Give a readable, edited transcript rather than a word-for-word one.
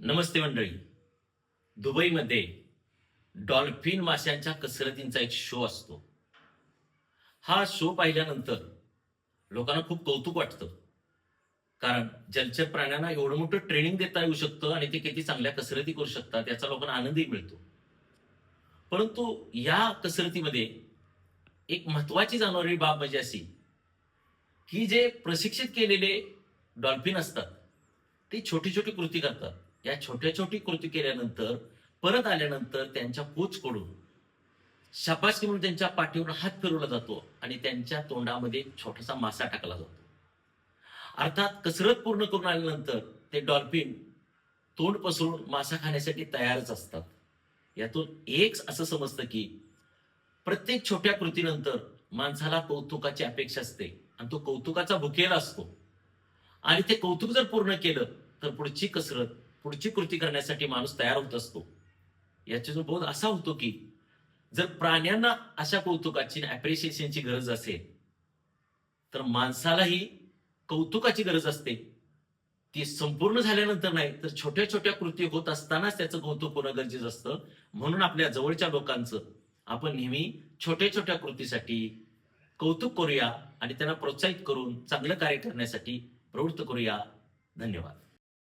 नमस्ते मंडळी. दुबईमध्ये डॉल्फिन माशांच्या कसरतींचा एक शो असतो. हा शो पाहिल्यानंतर लोकांना खूप कौतुक वाटतं. कारण जलचर प्राण्यांना एवढं मोठं ट्रेनिंग देता येऊ शकतं आणि ते किती चांगल्या कसरती करू शकतात याचा लोकांना आनंदही मिळतो. परंतु या कसरतीमध्ये एक महत्वाची जाणवणारी बाब म्हणजे अशी, की जे प्रशिक्षित केलेले डॉल्फिन असतात, ते छोटी-छोटी कृती करतात. या छोट्या-छोटी कृती केल्यानंतर, परत आल्यानंतर त्यांच्या कोचकडून शाबासकी म्हणून त्यांच्या पाठीवर हात फिरवला जातो आणि त्यांच्या तोंडामध्ये एक छोटासा मासा टाकला जातो. अर्थात कसरत पूर्ण करून आल्यानंतर ते डॉल्फिन तोंड पसरून मासा खाण्यासाठी तयारच असतात. यातून एक असं समजतं, की प्रत्येक छोट्या कृतीनंतर माणसाला कौतुकाची अपेक्षा असते आणि तो कौतुकाचा भुकेला असतो. आणि ते कौतुक जर पूर्ण केलं, तर पुढची कसरत, पुढची कृती करण्यासाठी माणूस तयार होत असतो. याच्यातून बोध असा होतो, की जर प्राण्यांना अशा कौतुकाची अप्रिशिएशनची गरज असेल, तर माणसालाही कौतुकाची गरज असते. ती संपूर्ण झाल्यानंतर नाही, तर छोट्या-छोट्या कृती होत असतानाच त्याचं कौतुक होणं गरजेचं असतं. म्हणून आपल्या जवळच्या लोकांचं आपण नेहमी छोट्या-छोट्या कृतीसाठी कौतुक करूया आणि त्यांना प्रोत्साहित करून चांगलं कार्य करण्यासाठी प्रवृत्त करूया. धन्यवाद.